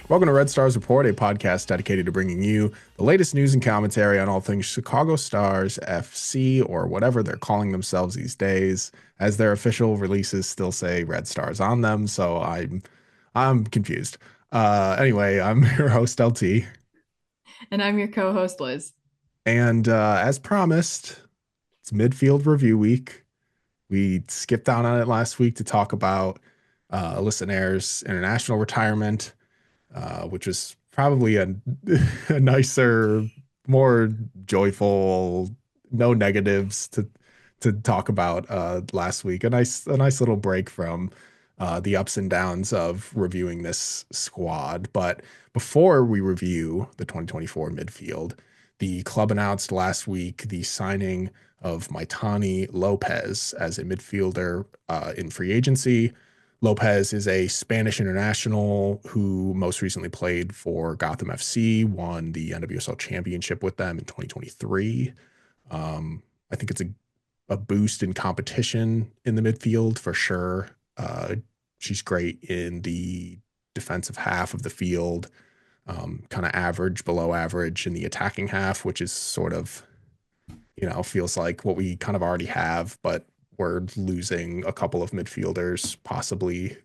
Welcome to Red Stars Report, a podcast dedicated to bringing you the latest news and commentary on all things Chicago Stars FC, or whatever they're calling themselves these days, as their official releases still say Red Stars on them. So I'm confused. Anyway, I'm your host LT, And I'm your co-host, Liz. and as promised, it's midfield review week. We skipped down on it last week to talk about Alyssa Nair's international retirement, which was probably a nicer, more joyful, no negatives to talk about last week. A nice little break from the ups and downs of reviewing this squad. But before we review the 2024 midfield, the club announced last week the signing of Maitani Lopez as a midfielder in free agency. Lopez is a Spanish international who most recently played for Gotham FC, won the NWSL championship with them in 2023. I think it's a boost in competition in the midfield for sure. She's great in the defensive half of the field, kind of average, below average in the attacking half, which is sort of, feels like what we kind of already have, but we're losing a couple of midfielders possibly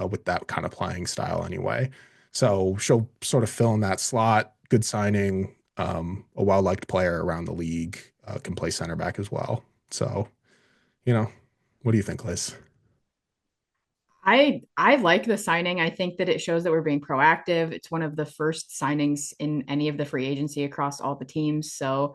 with that kind of playing style anyway. So she'll sort of fill in that slot. Good signing, a well liked player around the league, can play center back as well. So, you know, what do you think, Liz? I like the signing. I think that it shows that we're being proactive. It's one of the first signings in any of the free agency across all the teams. So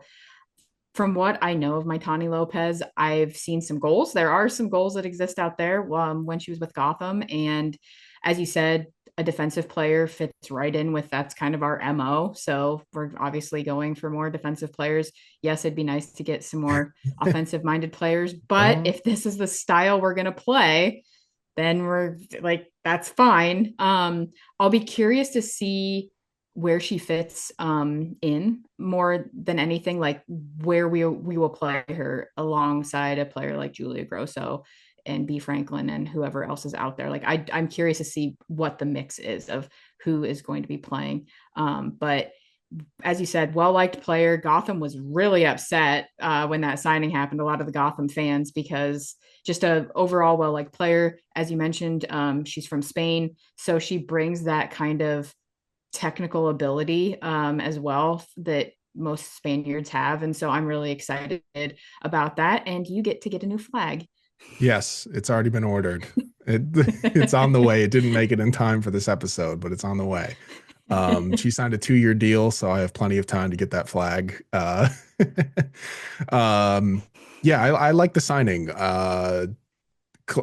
from what I know of my Tani Lopez, I've seen some goals. There are some goals that exist out there when she was with Gotham. And as you said, a defensive player fits right in with that's kind of our MO. So we're obviously going for more defensive players. Yes, it'd be nice to get some more offensive minded players. But Well, if this is the style we're going to play, then we're like, that's fine. I'll be curious to see where she fits in more than anything, like where we will play her alongside a player like Julia Grosso and B Franklin and whoever else is out there. Like I'm curious to see what the mix is of who is going to be playing. But as you said, well liked player. Gotham was really upset when that signing happened. A lot of the Gotham fans, because just a overall well liked player. As you mentioned, she's from Spain, so she brings that kind of technical ability as well that most Spaniards have, and so I'm really excited about that. And you get a new flag. yes, it's already been ordered. It, it's on the way. It didn't make it in time for this episode, but it's on the way. She signed a 2-year deal, so I have plenty of time to get that flag. Um, yeah, I like the signing.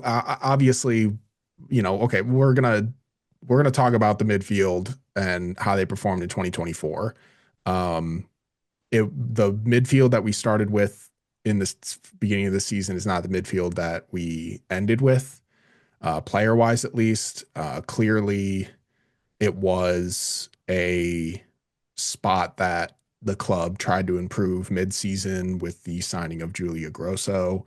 Obviously, okay, we're gonna talk about the midfield and how they performed in 2024. Um, the midfield that we started with in this beginning of the season is not the midfield that we ended with, player wise at least. Clearly, it was a spot that the club tried to improve mid-season with the signing of Julia Grosso,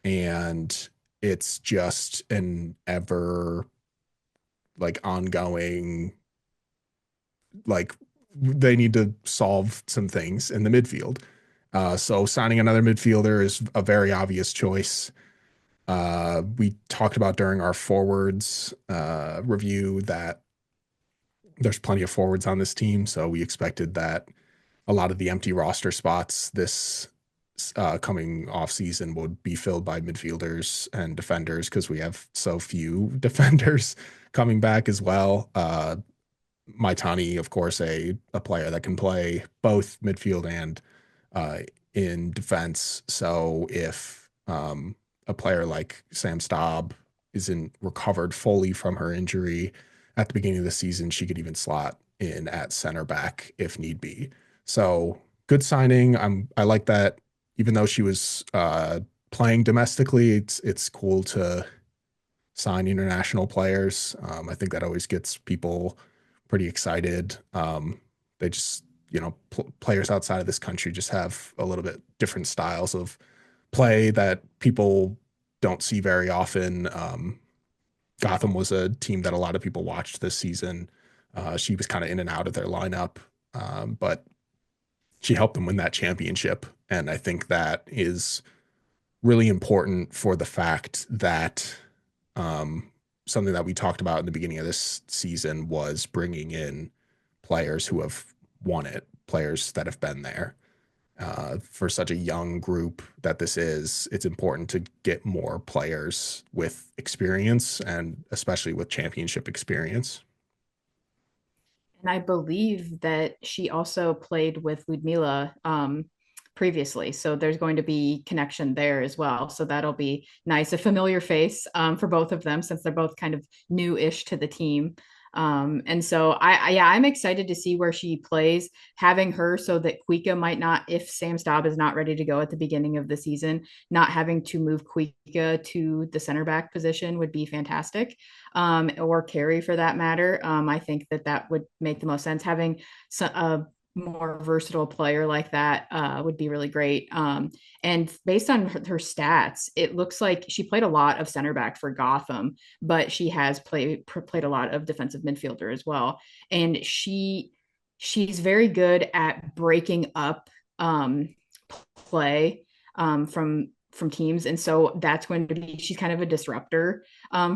and it's just an ever like ongoing, like they need to solve some things in the midfield. So signing another midfielder is a very obvious choice. We talked about during our forwards review that there's plenty of forwards on this team, so we expected that a lot of the empty roster spots this coming off season would be filled by midfielders and defenders because we have so few defenders coming back as well. Maitani, of course, a player that can play both midfield and uh, in defense. So if a player like Sam Staub isn't recovered fully from her injury at the beginning of the season, she could even slot in at center back if need be. So good signing. I like that. Even though she was playing domestically, it's cool to sign international players. I think that always gets people pretty excited. They just, players outside of this country just have a little bit different styles of play that people don't see very often. Gotham was a team that a lot of people watched this season. She was kind of in and out of their lineup, but she helped them win that championship. And I think that is really important for the fact that um, something that we talked about in the beginning of this season was bringing in players who have won it, players that have been there. For such a young group that this is, it's important to get more players with experience and especially with championship experience. And I believe that she also played with Ludmila previously. So there's going to be connection there as well. So that'll be nice, a familiar face for both of them since they're both kind of new-ish to the team. And so yeah, I'm excited to see where she plays, having her so that Kuika might not, if Sam Staub is not ready to go at the beginning of the season, not having to move Kuika to the center back position would be fantastic, or Carey for that matter. I think that that would make the most sense. Having a more versatile player like that would be really great. And based on her stats, it looks like she played a lot of center back for Gotham, but she has played a lot of defensive midfielder as well. And she's very good at breaking up play from teams, and so that's going to be, she's kind of a disruptor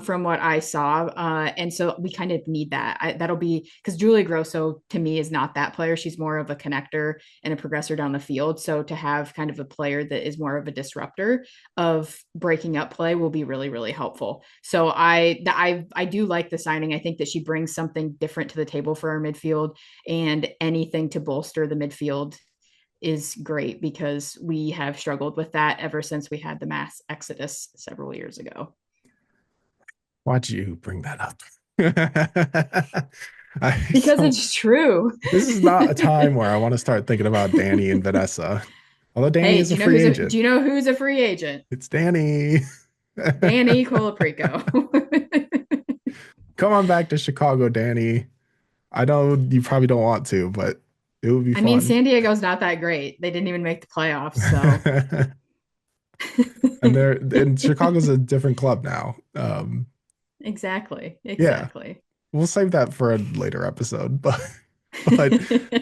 from what I saw, and so we kind of need that. That'll be because Julia Grosso to me is not that player. She's more of a connector and a progressor down the field. So to have kind of a player that is more of a disruptor of breaking up play will be really really helpful. So I do like the signing. I think that she brings something different to the table for our midfield, and anything to bolster the midfield is great because we have struggled with that ever since we had the mass exodus several years ago. Why'd you bring that up? Because Don't, it's true. this is not a time where I want to start thinking about Danny and Vanessa. Although Danny Hey, is a free agent. do you know who's a free agent? It's Danny. Danny Colaprico. Come on back to Chicago, Danny. I know you probably don't want to, but it would be I mean, fun. San Diego's not that great. They didn't even make the playoffs, so And Chicago's a different club now. exactly, Yeah, exactly. we'll save that for a later episode, but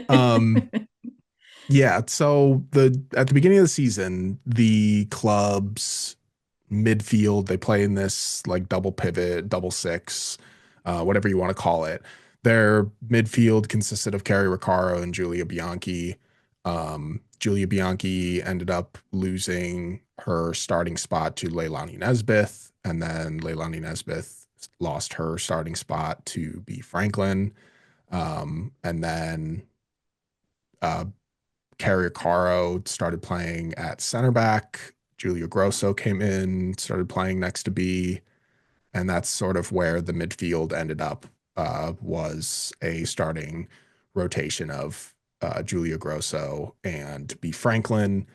um yeah, so the at the beginning of the season, the club's midfield, they play in this like double pivot, double six, whatever you want to call it. Their midfield consisted of Carrie Riccaro and Julia Bianchi. Julia Bianchi ended up losing her starting spot to Leilani Nesbith, and then Leilani Nesbith lost her starting spot to B. Franklin. And then uh, Carrier Caro started playing at center back. Julia Grosso came in, started playing next to B, and that's sort of where the midfield ended up. Was a starting rotation of Julia Grosso and B. Franklin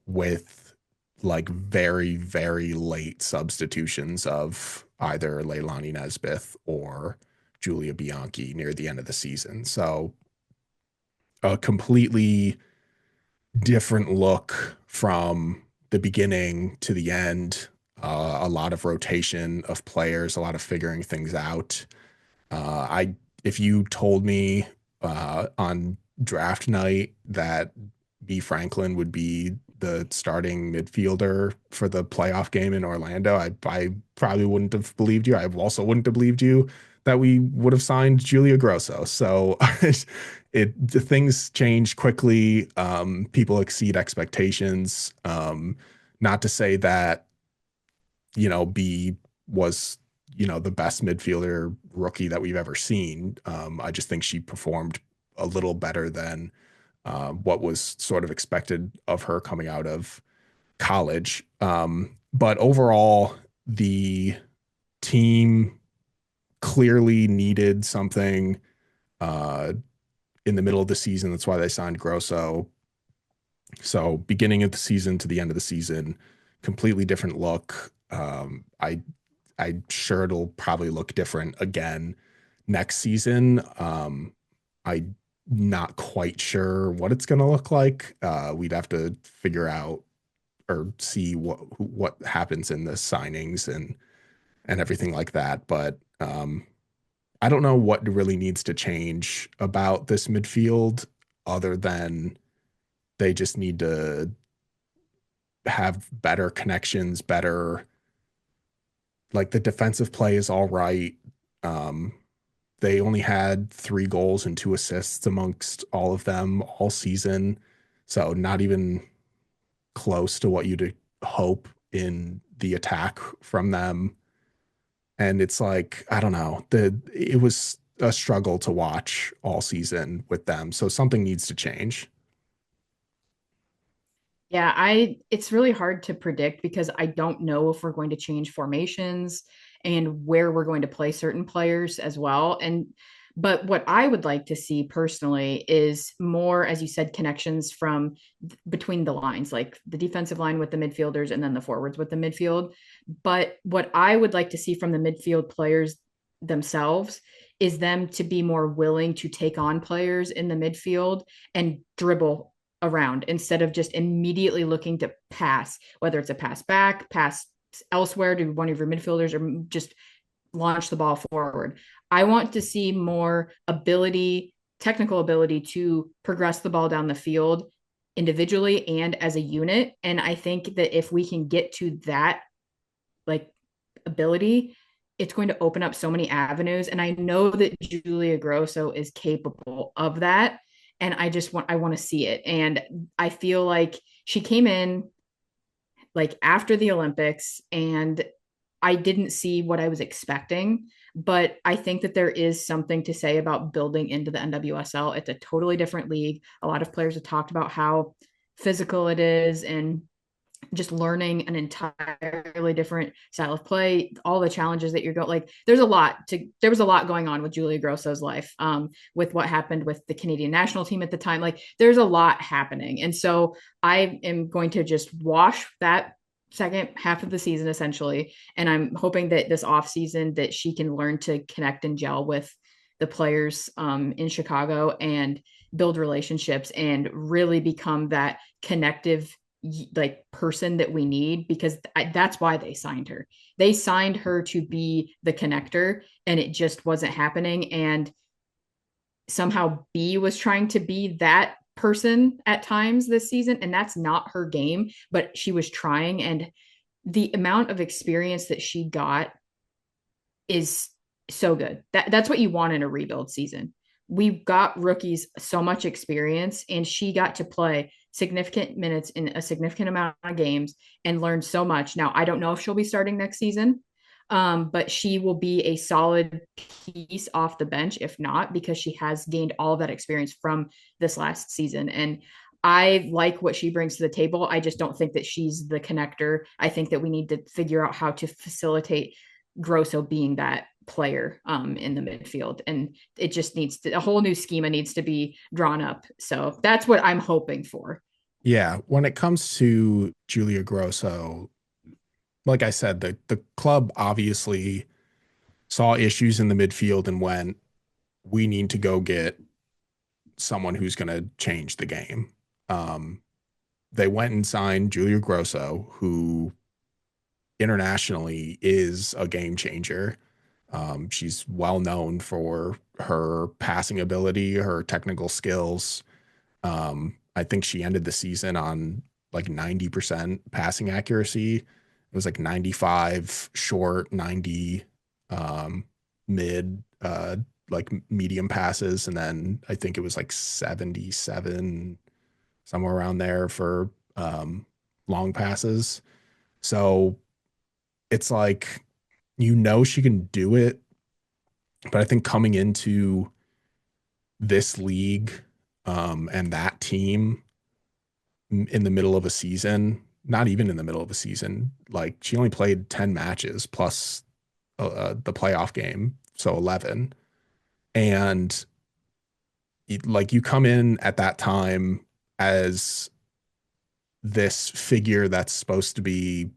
with like very, very late substitutions of either Leilani Nesbith or Julia Bianchi near the end of the season. So a completely different look from the beginning to the end. A lot of rotation of players, a lot of figuring things out. I if you told me on draft night that B. Franklin would be the starting midfielder for the playoff game in Orlando, I probably wouldn't have believed you. I also wouldn't have believed you that we would have signed Julia Grosso. So the things change quickly. People exceed expectations. Not to say that B was the best midfielder rookie that we've ever seen. I just think she performed a little better than what was sort of expected of her coming out of college. But overall, the team clearly needed something uh, in the middle of the season. That's why they signed Grosso. So beginning of the season to the end of the season, completely different look. I'm sure it'll probably look different again next season. I'm not quite sure what it's going to look like. We'd have to figure out or see what happens in the signings and everything like that. But I don't know what really needs to change about this midfield other than they just need to have better connections, better like the defensive play is all right. Um, they only had 3 goals and 2 assists amongst all of them all season. So not even close to what you'd hope in the attack from them. And it's like, I don't know, it was a struggle to watch all season with them. So something needs to change. Yeah, I it's really hard to predict because I don't know if we're going to change formations and where we're going to play certain players as well. And but what I would like to see personally is more, as you said, connections from between the lines, like the defensive line with the midfielders and then the forwards with the midfield. But what I would like to see from the midfield players themselves is them to be more willing to take on players in the midfield and dribble around instead of just immediately looking to pass, whether it's a pass back, pass elsewhere to one of your midfielders, or just launch the ball forward. I want to see more ability, technical ability to progress the ball down the field individually and as a unit. And I think that if we can get to that like ability, it's going to open up so many avenues. And I know that Julia Grosso is capable of that. And I want to see it. And I feel like she came in like after the Olympics and I didn't see what I was expecting, but I think that there is something to say about building into the NWSL. It's a totally different league. A lot of players have talked about how physical it is and just learning an entirely different style of play, all the challenges that you're going like there was a lot going on with Julia Grosso's life, with what happened with the Canadian national team at the time. Like there's a lot happening. And so I am going to just wash that second half of the season essentially. And I'm hoping that this off season that she can learn to connect and gel with the players in Chicago and build relationships and really become that connective like person that we need because that's why they signed her. They signed her to be the connector and it just wasn't happening. And somehow B was trying to be that person at times this season. And that's not her game, but she was trying. And the amount of experience that she got is so good. That's what you want in a rebuild season. We got rookies so much experience, and she got to play significant minutes in a significant amount of games and learned so much. Now, I don't know if she'll be starting next season, but she will be a solid piece off the bench, if not, because she has gained all of that experience from this last season. And I like what she brings to the table. I just don't think that she's the connector. I think that we need to figure out how to facilitate Grosso being that player in the midfield. And it just needs to, a whole new schema needs to be drawn up. So that's what I'm hoping for. Yeah, when it comes to Julia Grosso, like I said, the club obviously saw issues in the midfield and went, we need to go get someone who's going to change the game. Um, they went and signed Julia Grosso, who internationally is a game changer. She's well known for her passing ability, her technical skills. I think she ended the season on like 90% passing accuracy. It was like 95 short, 90 mid, like medium passes. And then I think it was like 77, somewhere around there for long passes. So it's like, she can do it. But I think coming into this league and that team in the middle of a season, not even in the middle of a season, like she only played 10 matches plus the playoff game, so 11. And like you come in at that time as this figure that's supposed to be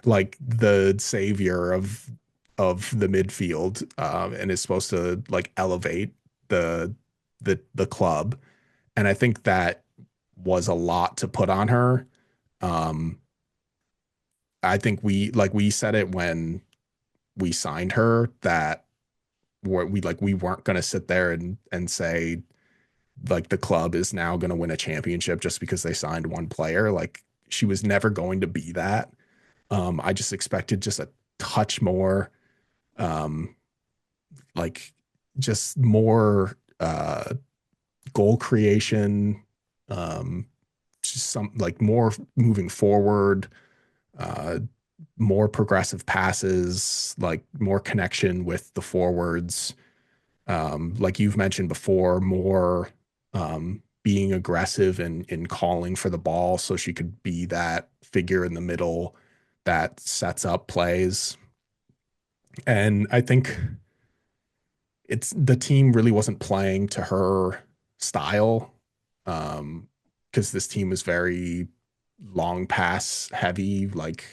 like the savior of the midfield, and is supposed to like elevate the the club. And I think that was a lot to put on her. Um, I think we said it when we signed her that we weren't going to sit there and say like the club is now going to win a championship just because they signed one player. Like she was never going to be that. I just expected just a touch more, um, like just more goal creation, um, just some like more moving forward, uh, more progressive passes, like more connection with the forwards. Like you've mentioned before, more being aggressive and in calling for the ball so she could be that figure in the middle that sets up plays. And I think it's the team really wasn't playing to her style, because this team was very long pass heavy, like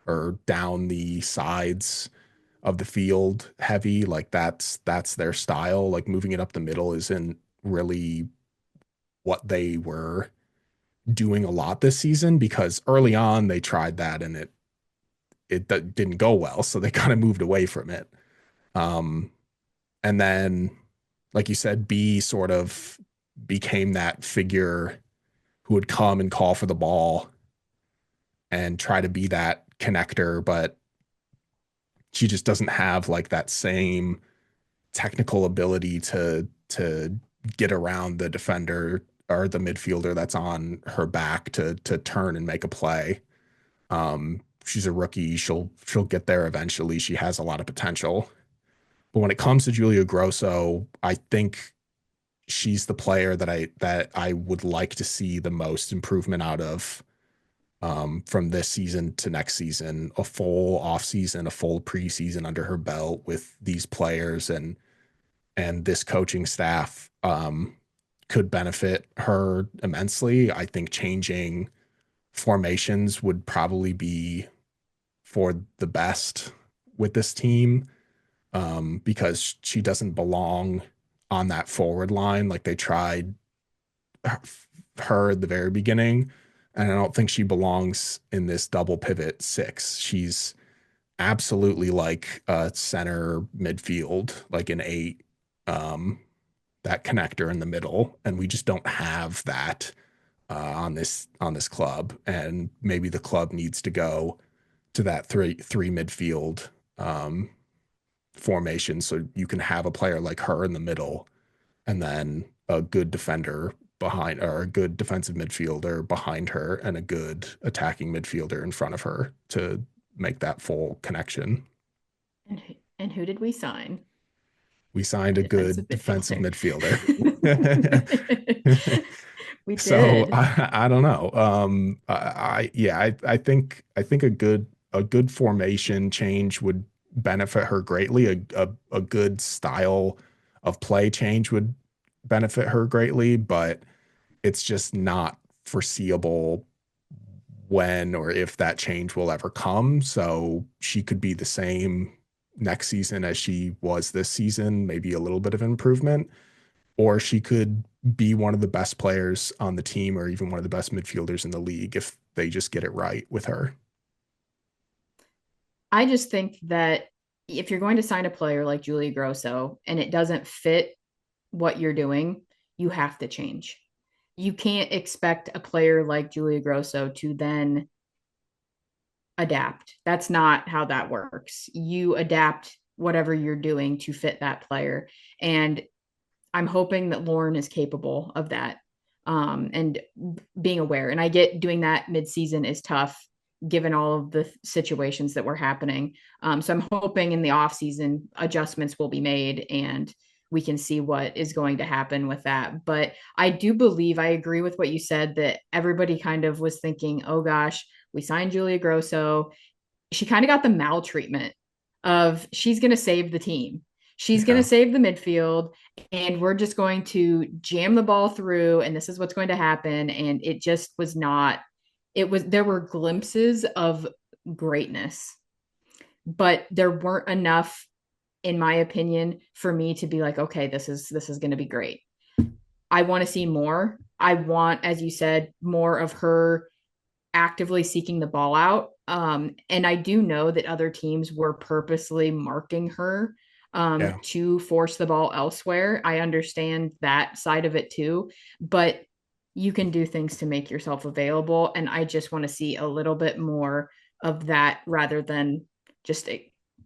or down the sides of the field heavy. Like that's their style. Like moving it up the middle isn't really what they were doing a lot this season, because early on they tried that and it didn't go well, so they kind of moved away from it. Um, and then, like you said, B sort of became that figure who would come and call for the ball and try to be that connector, but she just doesn't have like that same technical ability to get around the defender or the midfielder that's on her back to turn and make a play. She's a rookie. She'll get there eventually. She has a lot of potential. But when it comes to Julia Grosso, I think she's the player that I would like to see the most improvement out of, from this season to next season, a full off season, a full preseason under her belt with these players and this coaching staff, could benefit her immensely. I think changing formations would probably be for the best with this team, because she doesn't belong on that forward line like they tried her at the very beginning. And I don't think she belongs in this double pivot six. She's absolutely like a center midfield, like an eight, um, that connector in the middle. And we just don't have that on this club. And maybe the club needs to go to that three midfield, um, formation so you can have a player like her in the middle and then a good defender behind, or a good defensive midfielder behind her and a good attacking midfielder in front of her to make that full connection. And who did we sign? We A signed a defensive good defensive midfielder. midfielder. We So did. I don't know. Yeah, I think a good formation change would benefit her greatly. A good style of play change would benefit her greatly, but it's just not foreseeable when or if that change will ever come. So she could be the same next season as she was this season, maybe a little bit of improvement, or she could be one of the best players on the team or even one of the best midfielders in the league if they just get it right with her. I just think that if you're going to sign a player like Julie Grosso and it doesn't fit what you're doing, you have to change. You can't expect a player like Julia Grosso to then adapt. That's not how that works. You adapt whatever you're doing to fit that player. And I'm hoping that Lauren is capable of that, and being aware. And I get doing that mid-season is tough given all of the situations that were happening. So I'm hoping in the off season adjustments will be made and we can see what is going to happen with that. But I do believe I agree with what you said that everybody kind of was thinking, oh gosh, we signed Julia Grosso. She kind of got the maltreatment of she's going to save the team. She's going to Yeah. save the midfield and we're just going to jam the ball through and this is what's going to happen. And it just was not, there were glimpses of greatness, but there weren't enough, in my opinion, for me to be like, okay, this is going to be great. I want to see more. I want, as you said, more of her actively seeking the ball out. And I do know that other teams were purposely marking her, Yeah. to force the ball elsewhere. I understand that side of it too, but you can do things to make yourself available. And I just want to see a little bit more of that rather than just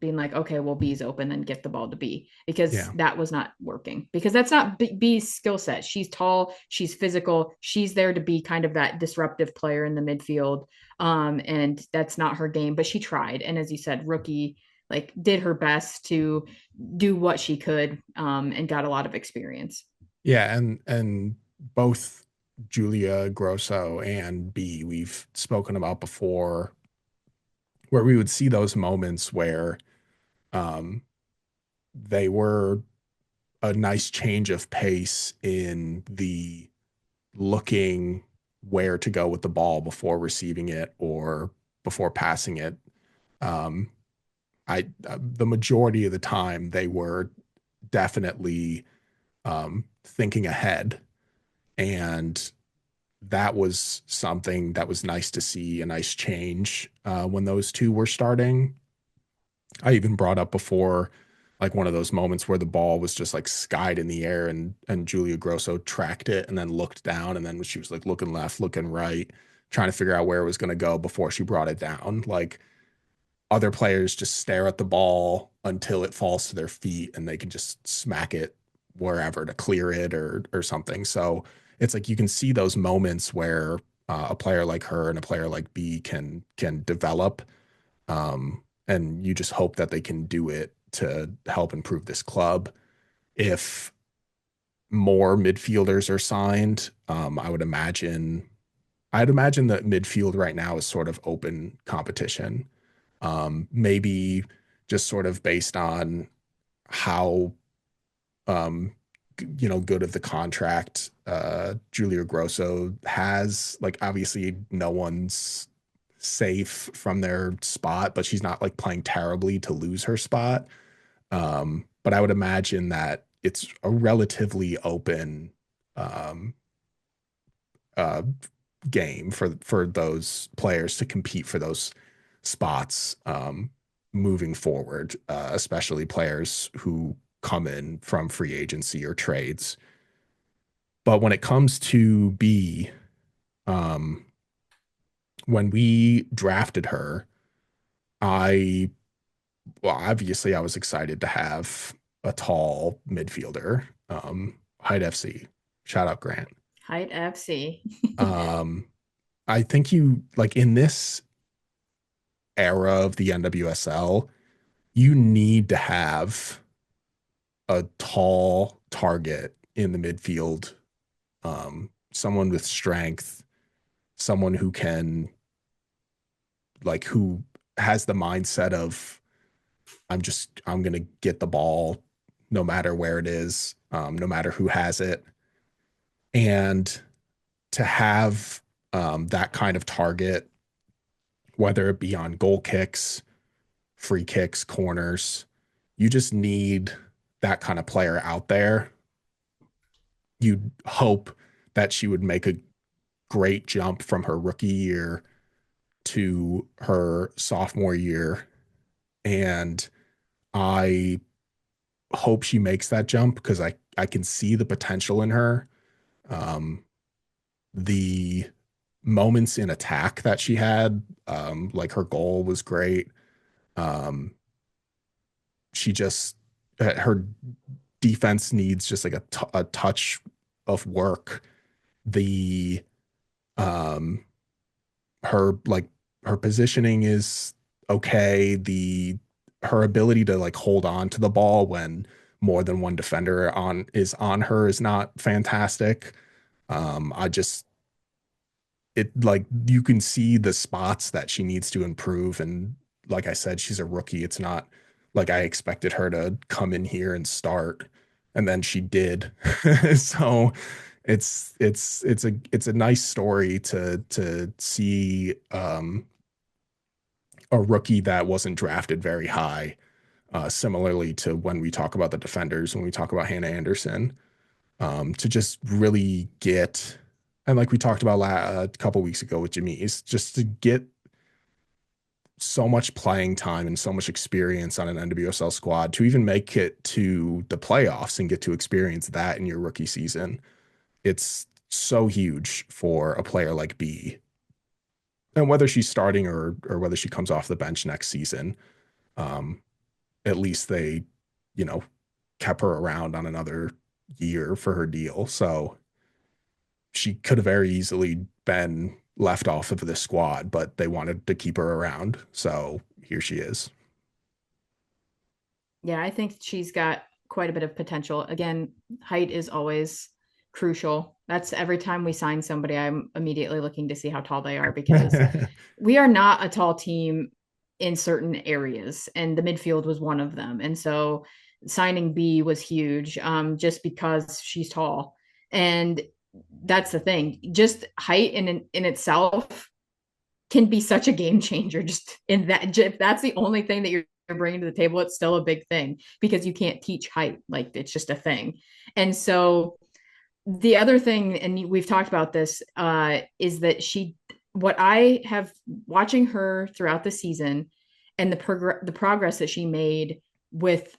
being like, okay, well, B's open, then get the ball to B, because Yeah. that was not working. Because that's not B's skill set. She's tall, she's physical, she's there to be kind of that disruptive player in the midfield. And that's not her game, but she tried. And as you said, rookie like did her best to do what she could, and got a lot of experience. Yeah, and both Julia Grosso and B we've spoken about before, where we would see those moments where um they were a nice change of pace in the looking where to go with the ball before receiving it or before passing it. Um, the majority of the time they were definitely thinking ahead, and that was something that was nice to see, a nice change when those two were starting. I even brought up before, like one of those moments where the ball was just like skied in the air, and Julia Grosso tracked it and then looked down, and then she was like looking left, looking right, trying to figure out where it was going to go before she brought it down. Like other players just stare at the ball until it falls to their feet and they can just smack it wherever to clear it or something. So it's like you can see those moments where a player like her and a player like B can develop, and you just hope that they can do it to help improve this club. If more midfielders are signed, I'd imagine that midfield right now is sort of open competition. Maybe just sort of based on how good of the contract Julia Grosso has. Like obviously no one's safe from their spot, but she's not like playing terribly to lose her spot. But I would imagine that it's a relatively open um, uh, game for those players to compete for those spots moving forward, especially players who come in from free agency or trades. But when it comes to B, um, when we drafted her, I well, obviously I was excited to have a tall midfielder. Height FC, shout out Grant. Height FC. Um, I think you like in this era of the NWSL, you need to have a tall target in the midfield, someone with strength, someone who can who has the mindset of I'm gonna get the ball no matter where it is, no matter who has it, and to have that kind of target, whether it be on goal kicks, free kicks, corners, you just need that kind of player out there. You'd hope that she would make a great jump from her rookie year to her sophomore year. And I hope she makes that jump because I can see the potential in her. Um, the moments in attack that she had, like her goal was great. Um, she just, her defense needs just like a touch of work. The, um, her like her positioning is okay. Her ability to like hold on to the ball when more than one defender on her is not fantastic. I just it like you can see the spots that she needs to improve, and like I said, she's a rookie. It's not like I expected her to come in here and start, and then she did. So it's a nice story to see a rookie that wasn't drafted very high. Similarly to when we talk about the defenders, when we talk about Hannah Anderson, to just really get, and like we talked about a couple weeks ago with Jamise, just to get so much playing time and so much experience on an NWSL squad to even make it to the playoffs and get to experience that in your rookie season. It's so huge for a player like B. And whether she's starting or whether she comes off the bench next season, um, at least they, you know, kept her around on another year for her deal. So she could have very easily been left off of the squad, but they wanted to keep her around. So here she is. Yeah, I think she's got quite a bit of potential. Again, height is always crucial. That's every time we sign somebody, I'm immediately looking to see how tall they are because we are not a tall team in certain areas, and the midfield was one of them. And so signing B was huge, just because she's tall. And that's the thing. Just height in itself can be such a game changer. Just in that, if that's the only thing that you're bringing to the table, it's still a big thing because you can't teach height. Like it's just a thing. And so the other thing, and we've talked about this, is that what I have watching her throughout the season and the progress that she made with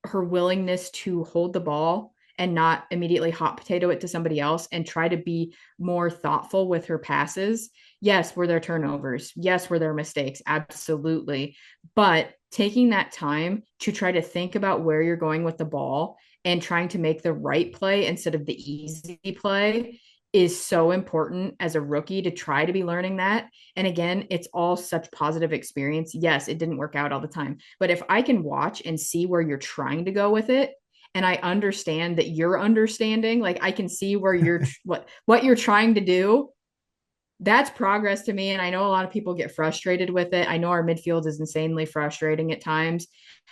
her willingness to hold the ball and not immediately hot potato it to somebody else and try to be more thoughtful with her passes. Yes, were there turnovers? Yes, were there mistakes? Absolutely. But taking that time to try to think about where you're going with the ball and trying to make the right play instead of the easy play is so important as a rookie to try to be learning that. And again, it's all such positive experience. Yes, it didn't work out all the time, but if I can watch and see where you're trying to go with it, and I understand that you're understanding, like I can see where you're what you're trying to do, that's progress to me. And I know a lot of people get frustrated with it. I know our midfield is insanely frustrating at times,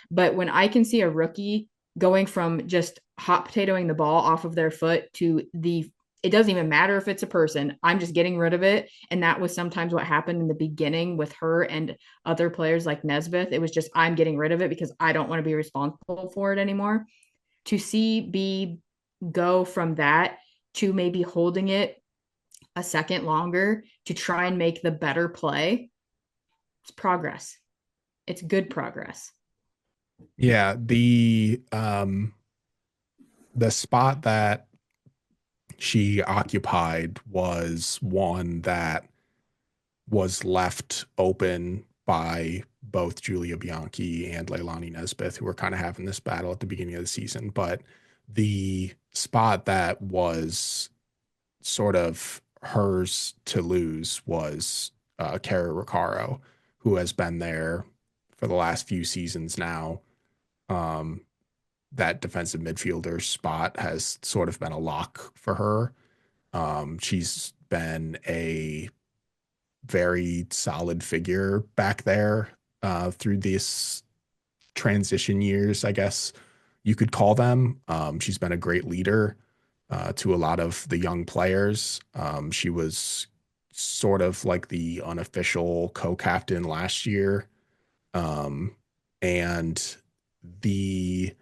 but when I can see a rookie going from just hot potatoing the ball off of their foot to it doesn't even matter if it's a person, I'm just getting rid of it. And that was sometimes what happened in the beginning with her and other players like Nesbeth. It was just, I'm getting rid of it because I don't want to be responsible for it anymore. To see B go from that to maybe holding it a second longer to try and make the better play, it's progress. It's good progress. Yeah, the spot that she occupied was one that was left open by both Julia Bianchi and Leilani Nesbith, who were kind of having this battle at the beginning of the season. But the spot that was sort of hers to lose was Kara Recaro, who has been there for the last few seasons now. Um, that defensive midfielder spot has sort of been a lock for her. She's been a very solid figure back there through this transition years, I guess you could call them. She's been a great leader to a lot of the young players. She was sort of like the unofficial co-captain last year. Um, and the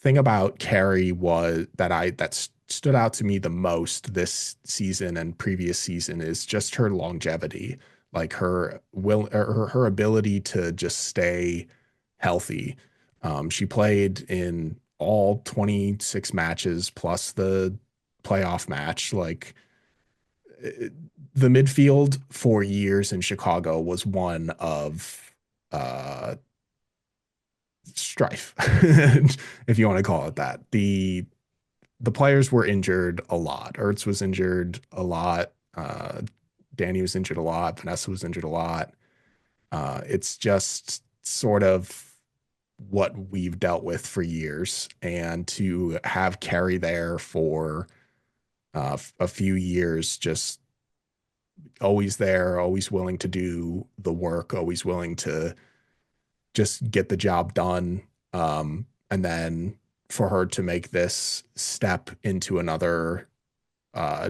thing about Carrie was that stood out to me the most this season and previous season is just her longevity, like her ability to just stay healthy. She played in all 26 matches plus the playoff match. Like the midfield for years in Chicago was one of uh strife, if you want to call it that. The players were injured a lot. Ertz was injured a lot. Danny was injured a lot. Vanessa was injured a lot. It's just sort of what we've dealt with for years. And to have Carrie there for a few years, just always there, always willing to do the work, always willing to just get the job done. And then for her to make this step into another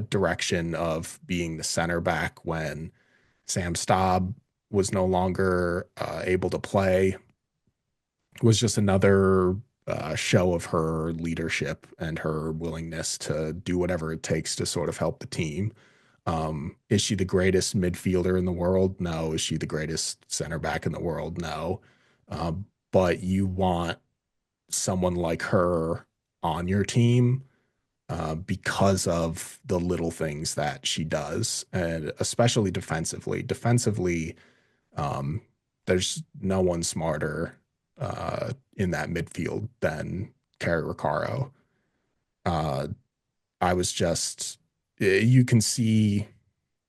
direction of being the center back when Sam Staub was no longer able to play was just another show of her leadership and her willingness to do whatever it takes to sort of help the team. Is she the greatest midfielder in the world? No. Is she the greatest center back in the world? No. But you want someone like her on your team because of the little things that she does, and especially defensively. Defensively, um, there's no one smarter in that midfield than Carrie Recaro. Uh, I was just, you can see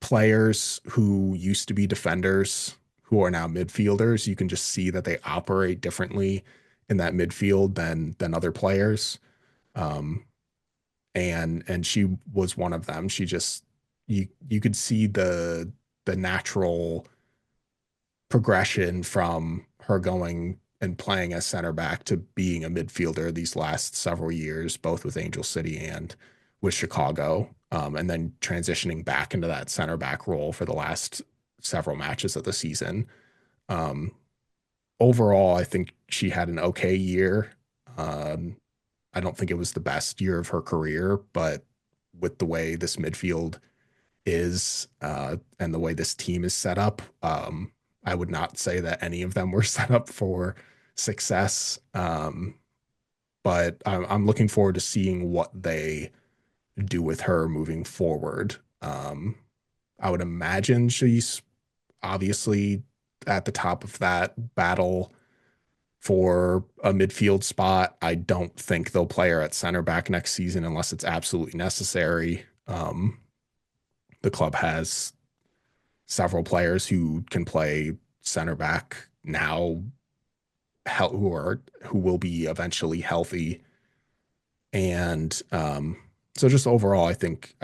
players who used to be defenders who are now midfielders. You can just see that they operate differently in that midfield than other players. Um, and she was one of them. She just you could see the natural progression from her going and playing as center back to being a midfielder these last several years, both with Angel City and with Chicago, and then transitioning back into that center back role for the last several matches of the season. Um, Overall, I think she had an okay year. Um, I don't think it was the best year of her career, but with the way this midfield is and the way this team is set up, I would not say that any of them were set up for success. But I'm looking forward to seeing what they do with her moving forward. I would imagine she's obviously at the top of that battle for a midfield spot. I don't think they'll play her at center back next season unless it's absolutely necessary. The club has several players who can play center back now, who will be eventually healthy, and so just overall, I think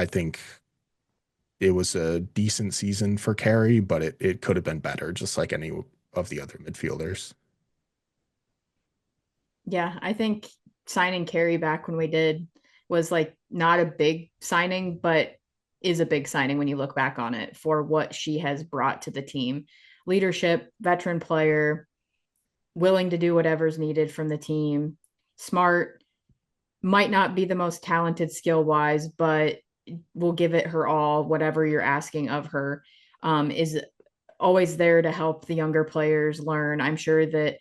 it was a decent season for Carey, but it could have been better, just like any of the other midfielders. Yeah, I think signing Carrie back when we did was like not a big signing, but is a big signing when you look back on it for what she has brought to the team. Leadership, veteran player, willing to do whatever's needed from the team, smart, might not be the most talented skill wise, but will give it her all, whatever you're asking of her. Is always there to help the younger players learn. I'm sure that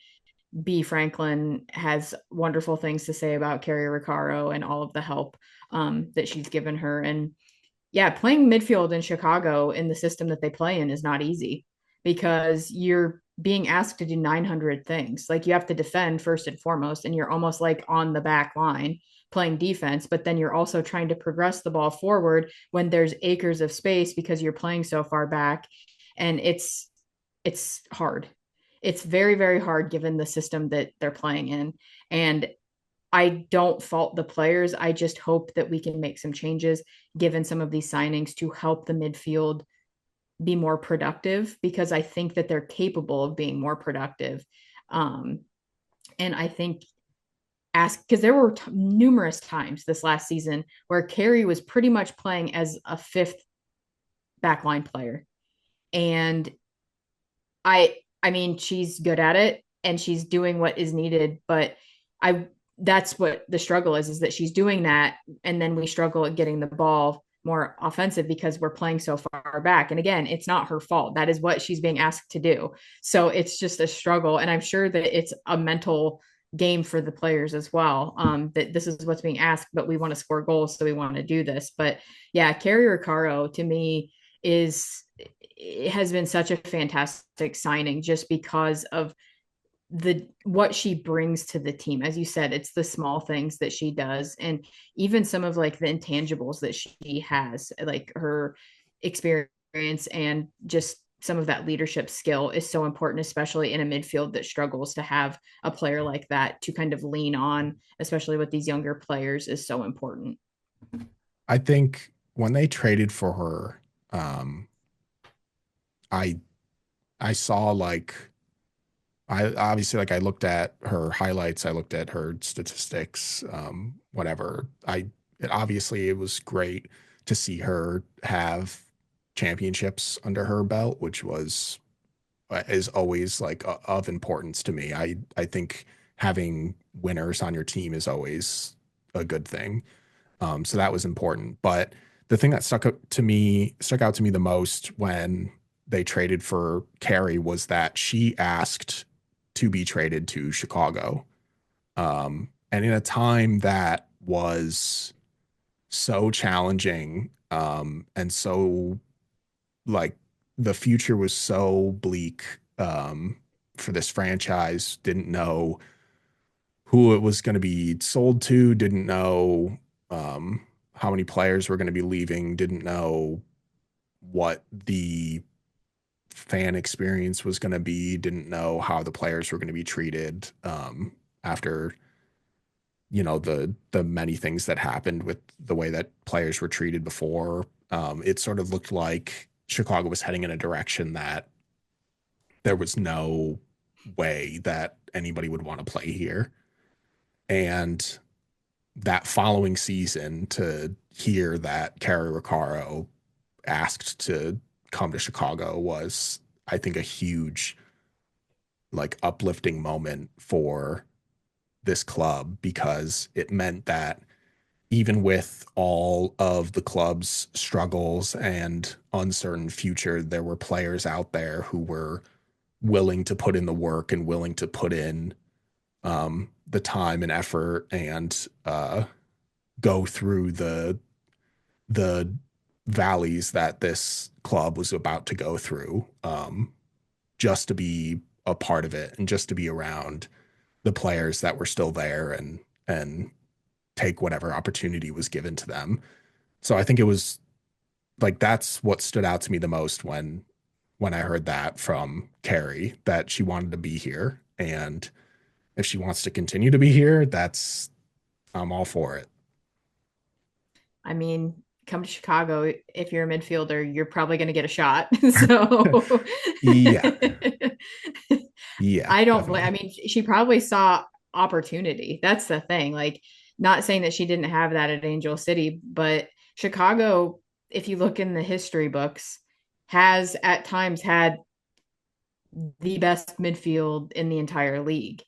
B. Franklin has wonderful things to say about Carrie Recaro and all of the help that she's given her. And yeah, playing midfield in Chicago in the system that they play in is not easy because you're being asked to do 900 things. Like you have to defend first and foremost, and you're almost like on the back line playing defense, but then you're also trying to progress the ball forward when there's acres of space because you're playing so far back. And it's hard. It's very, very hard given the system that they're playing in. And I don't fault the players. I just hope that we can make some changes given some of these signings to help the midfield be more productive because I think that they're capable of being more productive. Um, and I think ask because there were numerous times this last season where Carrie was pretty much playing as a fifth backline player. And I mean she's good at it and she's doing what is needed, but I that's what the struggle is that she's doing that and then we struggle at getting the ball more offensive because we're playing so far back. And again, it's not her fault. That is what she's being asked to do. So it's just a struggle and I'm sure that it's a mental game for the players as well. That this is what's being asked, but we want to score goals, so we want to do this. But yeah, Carrie Recaro to me is it has been such a fantastic signing just because of the what she brings to the team. As you said, it's the small things that she does and even some of like the intangibles that she has, like her experience and just some of that leadership skill is so important, especially in a midfield that struggles to have a player like that to kind of lean on, especially with these younger players, is so important. I think when they traded for her, um, I I saw like I obviously like I looked at her highlights, I looked at her statistics, whatever. Obviously it was great to see her have championships under her belt, which was is always like of importance to me. I think having winners on your team is always a good thing. So that was important. But the thing that stuck out to me the most when they traded for Carrie was that she asked to be traded to Chicago. And in a time that was so challenging, and so like the future was so bleak, for this franchise, didn't know who it was going to be sold to, didn't know um, how many players were going to be leaving, didn't know what the fan experience was going to be, didn't know how the players were going to be treated, after the many things that happened with the way that players were treated before. It sort of looked like Chicago was heading in a direction that there was no way that anybody would want to play here. And that following season, to hear that Cary Roccaro asked to come to Chicago was, I think, a huge, like, uplifting moment for this club, because it meant that even with all of the club's struggles and uncertain future, there were players out there who were willing to put in the work and willing to put in the time and effort, and go through the valleys that this club was about to go through, just to be a part of it and just to be around the players that were still there, and take whatever opportunity was given to them. So I think it was like, that's what stood out to me the most when I heard that from Carrie, that she wanted to be here, and if she wants to continue to be here, that's I'm all for it. I mean, come to Chicago. If you're a midfielder, you're probably going to get a shot. So Yeah, yeah, I don't blame. I definitely. mean, she probably saw opportunity. That's the thing. Like, not saying that she didn't have that at Angel City, but Chicago, if you look in the history books, has at times had the best midfield in the entire league.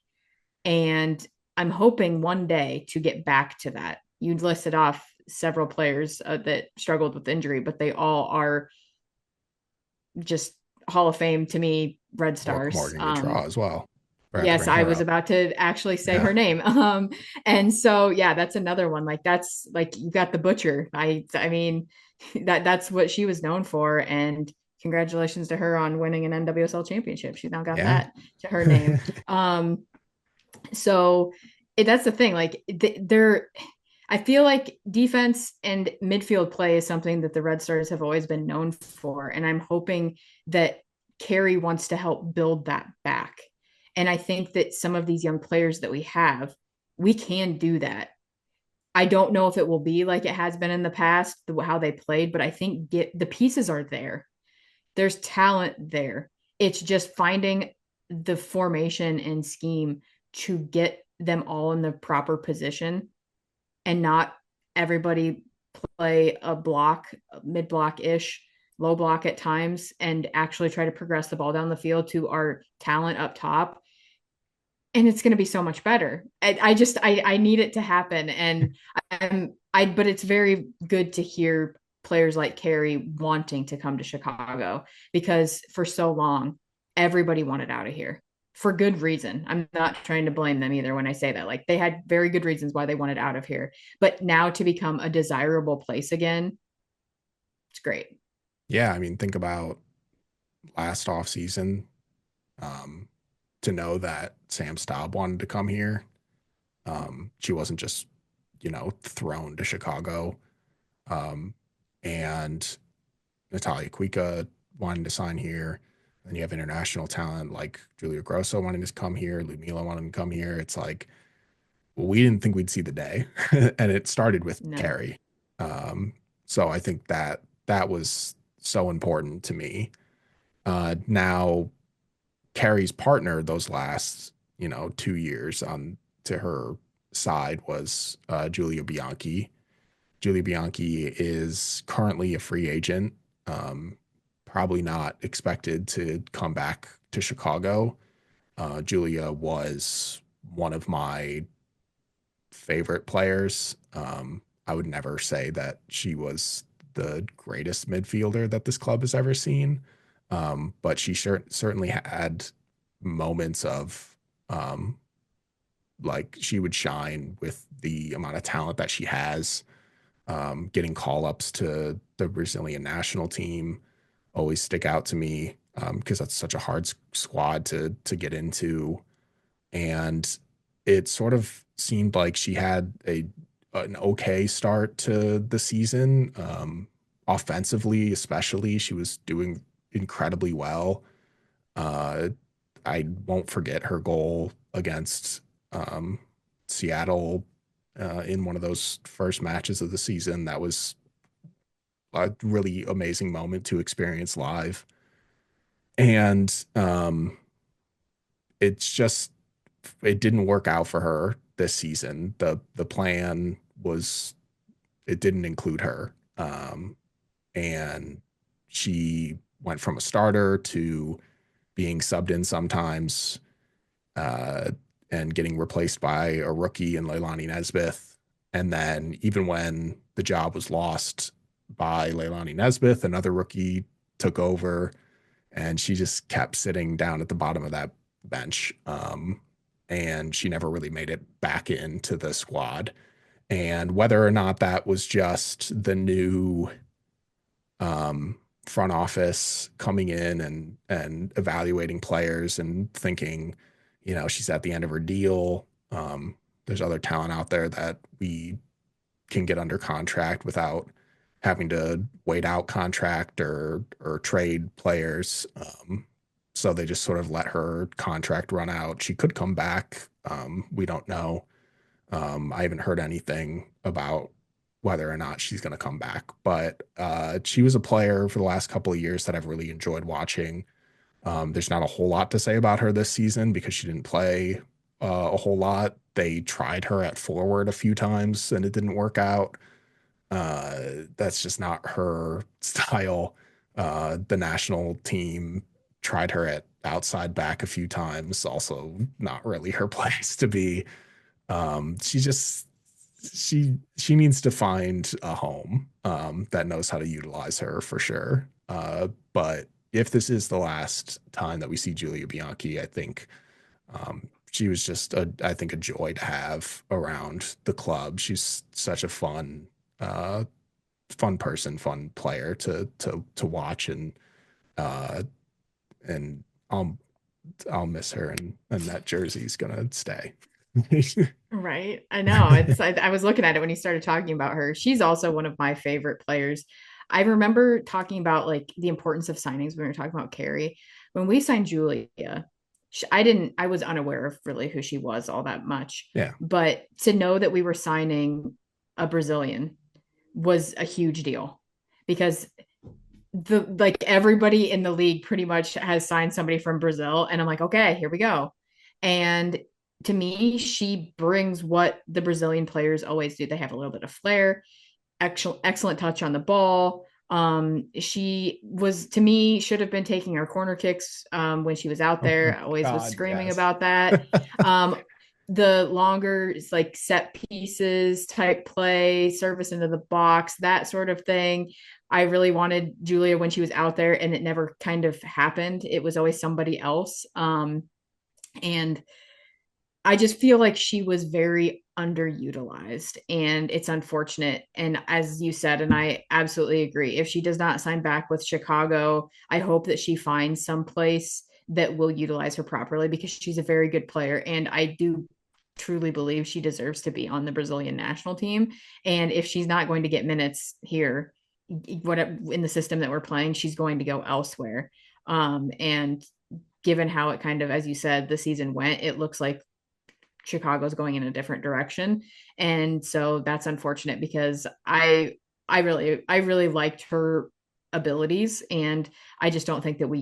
And I'm hoping one day to get back to that. You listed off several players that struggled with injury, but they all are just Hall of Fame to me, Red Stars. Morgan Gautrat as well. I have to Yes, bring I her was up. about to actually say Yeah, her name. And so yeah, that's another one. Like that's like you got the butcher. I mean that's what she was known for. And congratulations to her on winning an NWSL championship. She now got yeah. that to her name. So that's the thing. Like they're I feel like defense and midfield play is something that the Red Stars have always been known for. And I'm hoping that Carrie wants to help build that back. And I think that some of these young players that we have, we can do that. I don't know if it will be like it has been in the past, how they played, but I think the pieces are there. There's talent there. It's just finding the formation and scheme to get them all in the proper position and not everybody play a block, mid block ish, low block at times, and actually try to progress the ball down the field to our talent up top. And it's going to be so much better. I need it to happen, and but it's very good to hear players like Carrie wanting to come to Chicago because for so long everybody wanted out of here for good reason. I'm not trying to blame them either when I say that. Like they had very good reasons why they wanted out of here. But now to become a desirable place again, it's great. Yeah, I mean, think about last off season, um, to know that Sam Staub wanted to come here. She wasn't just, thrown to Chicago. Um, and Natalia Kuika wanting to sign here. Then you have international talent like Julia Grosso wanting to come here, Ludmila wanting to come here. It's like, well, we didn't think we'd see the day. And it started with No. Carrie. Um, so I think that that was so important to me. Now, Carrie's partner those last, 2 years on to her side was Julia Bianchi. Julia Bianchi is currently a free agent, um, probably not expected to come back to Chicago. Julia was one of my favorite players. I would never say that she was the greatest midfielder that this club has ever seen. But she certainly had moments of um, like she would shine with the amount of talent that she has. Getting call ups to the Brazilian national team always stick out to me because that's such a hard squad to get into, and it sort of seemed like she had a an okay start to the season. Offensively, especially, she was doing incredibly well. Uh, I won't forget her goal against um, Seattle in one of those first matches of the season. That was a really amazing moment to experience live. And it's just it didn't work out for her this season. The plan was it didn't include her. And she went from a starter to being subbed in sometimes uh, and getting replaced by a rookie in Leilani Nesbith. And then even when the job was lost by Leilani Nesbith, another rookie took over, and she just kept sitting down at the bottom of that bench. And she never really made it back into the squad. And whether or not that was just the new um, front office coming in and evaluating players and thinking, she's at the end of her deal. There's other talent out there that we can get under contract without having to wait out contract or trade players. So they just sort of let her contract run out. She could come back. We don't know. I haven't heard anything about whether or not she's going to come back, but she was a player for the last couple of years that I've really enjoyed watching. There's not a whole lot to say about her this season because she didn't play a whole lot. They tried her at forward a few times and it didn't work out. That's just not her style. The national team tried her at outside back a few times, also not really her place to be. She just she needs to find a home that knows how to utilize her for sure. But if this is the last time that we see Julia Bianchi, I think she was just I think a joy to have around the club. She's such a uh, fun person, fun player to watch, uh, and I'll miss her, and that jersey's gonna stay. Right. I know. I was looking at it when you started talking about her. She's also one of my favorite players. I remember talking about like the importance of signings when we were talking about Carrie. When we signed Julia, I was unaware of really who she was all that much. Yeah. But to know that we were signing a Brazilian was a huge deal because the like everybody in the league pretty much has signed somebody from Brazil. And I'm like, okay, here we go. And to me, she brings what the Brazilian players always do. They have a little bit of flair, excellent touch on the ball. She was to me should have been taking our corner kicks when she was out Oh my there. I always was God, screaming yes. about that. Um, the longer like set pieces type play, service into the box, that sort of thing. I really wanted Julia when she was out there, and it never kind of happened. It was always somebody else. And I just feel like she was very underutilized and it's unfortunate. And as you said, and I absolutely agree, if she does not sign back with Chicago, I hope that she finds some place that will utilize her properly because she's a very good player. And I do truly believe she deserves to be on the Brazilian national team. And if she's not going to get minutes here, what in the system that we're playing, she's going to go elsewhere. And given how it kind of, as you said, the season went, it looks like Chicago's going in a different direction. And so that's unfortunate because I really liked her abilities and I just don't think that we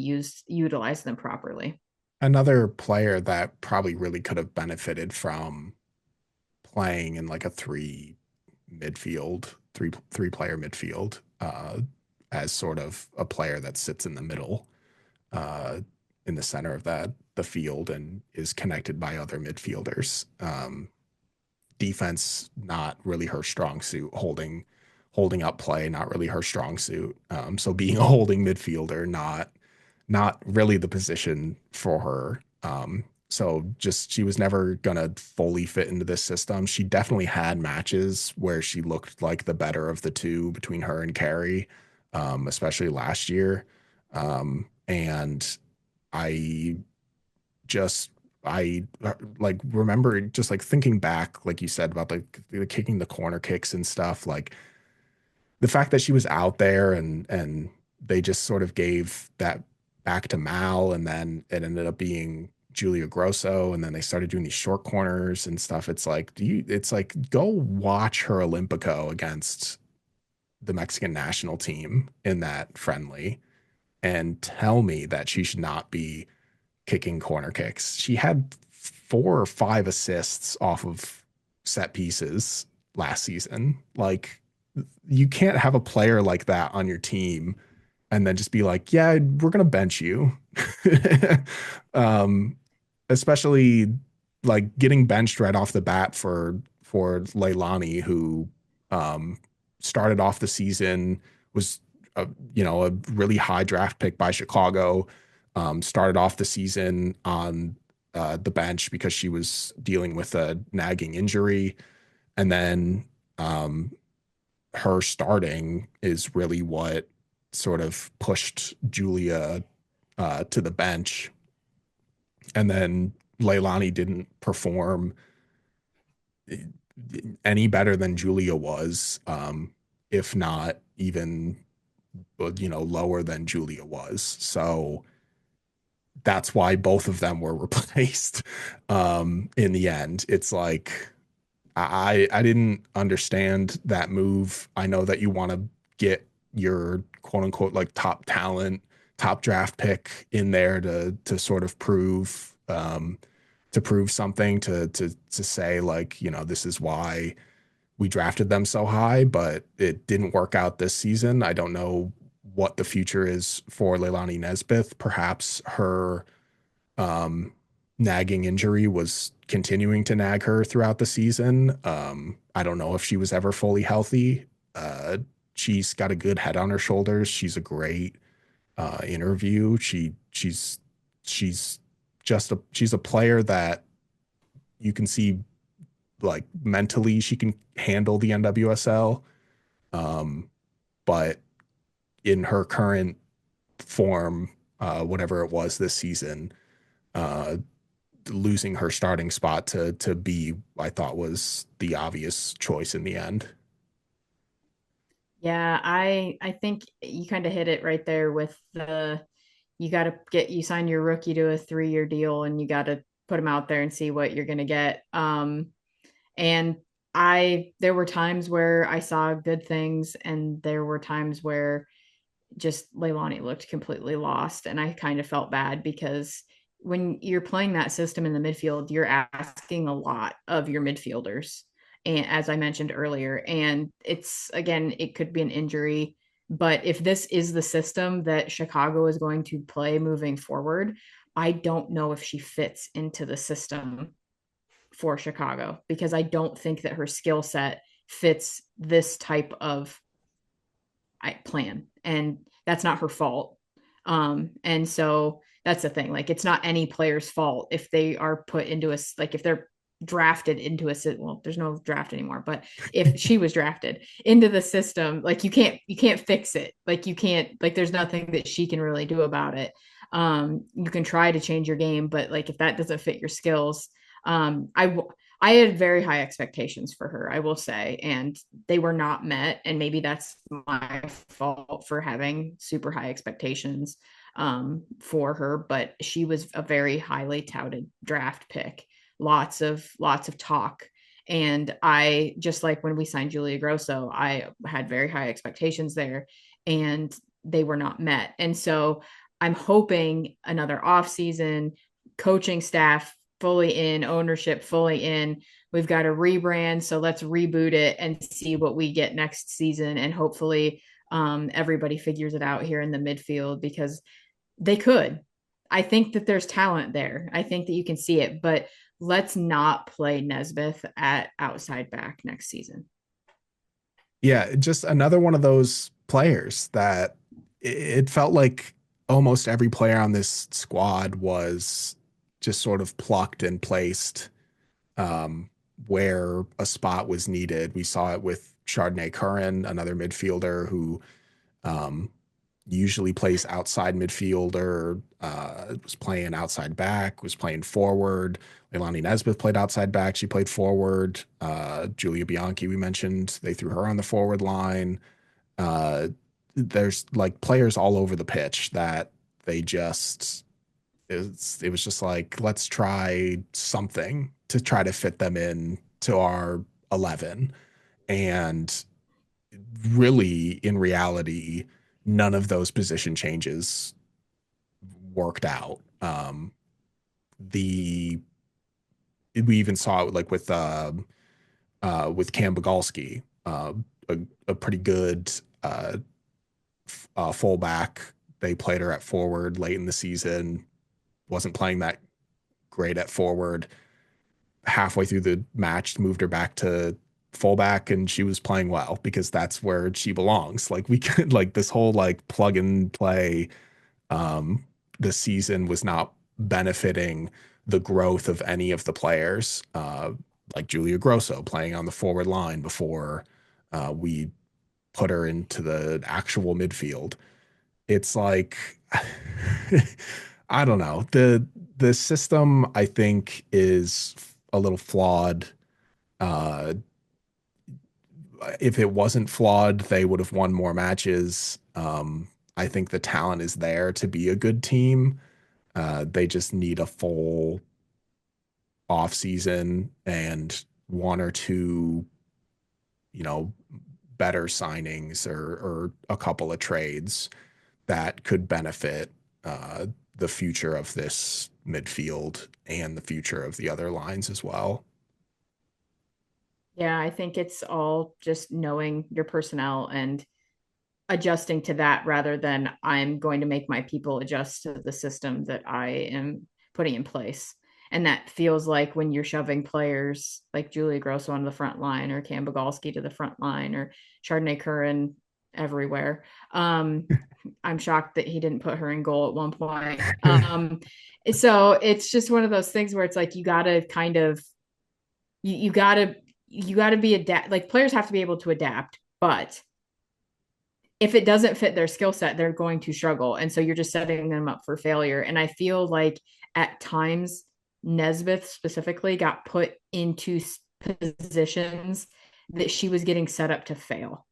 utilized them properly. Another player that probably really could have benefited from playing in like a three player midfield, as sort of a player that sits in the middle, uh, in the center of the field and is connected by other midfielders. Defense not really her strong suit, holding up play, not really her strong suit. So being a holding midfielder, not really the position for her. So just she was never gonna fully fit into this system. She definitely had matches where she looked like the better of the two between her and Carrie, especially last year. And I just I like remember just like thinking back, like you said about the kicking the corner kicks and stuff, like the fact that she was out there and they just sort of gave that back to Mal, and then it ended up being Julia Grosso, and then they started doing these short corners and stuff. It's like, it's like go watch her Olympico against the Mexican national team in that friendly and tell me that she should not be kicking corner kicks. She had 4 or 5 assists off of set pieces last season. Like, you can't have a player like that on your team and then just be like, yeah, we're gonna bench you. um, Especially like getting benched right off the bat for Leilani, who um, started off the season, was a, a really high draft pick by Chicago. Started off the season on the bench because she was dealing with a nagging injury, and then um, her starting is really what sort of pushed Julia to the bench. And then Leilani didn't perform any better than Julia was, if not even lower than Julia was. So that's why both of them were replaced in the end. It's like I didn't understand that move. I know that you want to get your quote unquote like top talent, top draft pick in there to sort of prove something to say like, this is why we drafted them so high, but it didn't work out this season. I don't know what the future is for Leilani Nesbith. Perhaps her um, nagging injury was continuing to nag her throughout the season. I don't know if she was ever fully healthy. Uh, she's got a good head on her shoulders. She's a great interview. She's she's a player that you can see like mentally she can handle the NWSL. Um, but in her current form, whatever it was this season, uh, losing her starting spot to B, I thought was the obvious choice in the end. Yeah, I think you kind of hit it right there with the you got to get you sign your rookie to a 3-year deal and you got to put him out there and see what you're going to get. And I there were times where I saw good things and there were times where just Leilani looked completely lost. And I kind of felt bad because when you're playing that system in the midfield, you're asking a lot of your midfielders. And as I mentioned earlier, and it's again, it could be an injury. But if this is the system that Chicago is going to play moving forward, I don't know if she fits into the system for Chicago because I don't think that her skill set fits this type of plan, and that's not her fault. And so that's the thing. Like, it's not any player's fault if they are put into a like if they're drafted into a well, there's no draft anymore, but if she was drafted into the system, like you can't fix it. Like you can't like there's nothing that she can really do about it. You can try to change your game, but like if that doesn't fit your skills, I had very high expectations for her, I will say, and they were not met. And maybe that's my fault for having super high expectations for her. But she was a very highly touted draft pick. Lots of talk. And I just like when we signed Julia Grosso, I had very high expectations there, and they were not met. And so I'm hoping another off season, coaching staff fully in, ownership fully in. We've got a rebrand, so let's reboot it and see what we get next season. And hopefully, everybody figures it out here in the midfield because they could. I think that there's talent there. I think that you can see it, but let's not play Nesbeth at outside back next season. Yeah, just another one of those players that it felt like almost every player on this squad was just sort of plucked and placed um, where a spot was needed. We saw it with Chardonnay Curran, another midfielder who um, usually plays outside midfielder, was playing outside back, was playing forward. Leilani Nesbitt played outside back. She played forward. Julia Bianchi, we mentioned, they threw her on the forward line. Uh, there's like players all over the pitch that they just, it was just like, let's try something to try to fit them in to our 11. And really, in reality, none of those position changes worked out. The We even saw it like with Cam Bagalski, a, a pretty good fullback. They played her at forward late in the season. Wasn't playing that great at forward. Halfway through the match, moved her back to fullback, and she was playing well because that's where she belongs. Like we could like this whole like plug and play um, the season was not benefiting the growth of any of the players, like Julia Grosso playing on the forward line before we put her into the actual midfield. It's like I don't know. The system I think is a little flawed. Uh, if it wasn't flawed, they would have won more matches. I think the talent is there to be a good team. They just need a full off season and one or two, you know, better signings or a couple of trades that could benefit the future of this midfield and the future of the other lines as well. Yeah, I think it's all just knowing your personnel and adjusting to that rather than I'm going to make my people adjust to the system that I am putting in place. And that feels like when you're shoving players like Julia Grosso onto the front line or Cam Bagalski to the front line or Chardonnay Curran everywhere. I'm shocked that he didn't put her in goal at one point. So it's just one of those things where it's like you gotta kind of you gotta you gotta be adapt like players have to be able to adapt, but if it doesn't fit their skill set, they're going to struggle. And so you're just setting them up for failure. And I feel like at times, Nesbitt specifically got put into positions that she was getting set up to fail.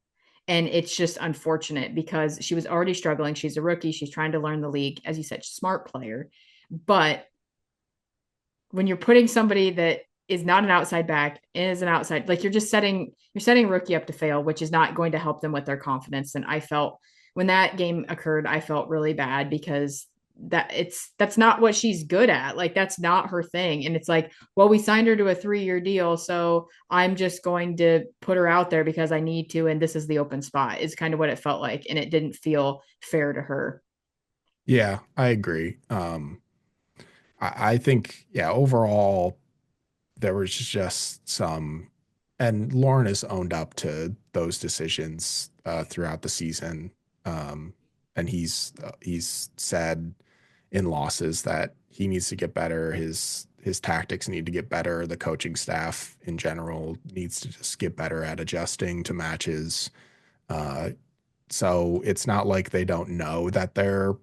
And it's just unfortunate because she was already struggling. She's a rookie. She's trying to learn the league. As you said, smart player. But when you're putting somebody that is not an outside back is an outside like you're setting rookie up to fail, which is not going to help them with their confidence. And I felt when that game occurred, I felt really bad because that's not what she's good at. Like that's not her thing. And it's like, well, we signed her to a 3-year deal, so I'm just going to put her out there because I need to, and this is the open spot is kind of what it felt like, and it didn't feel fair to her. Yeah, I agree. I think, yeah, overall, there was just some, and Lauren has owned up to those decisions throughout the season. Um, and he's said in losses that he needs to get better. His tactics need to get better. The coaching staff in general needs to just get better at adjusting to matches. Uh, so it's not like they don't know that there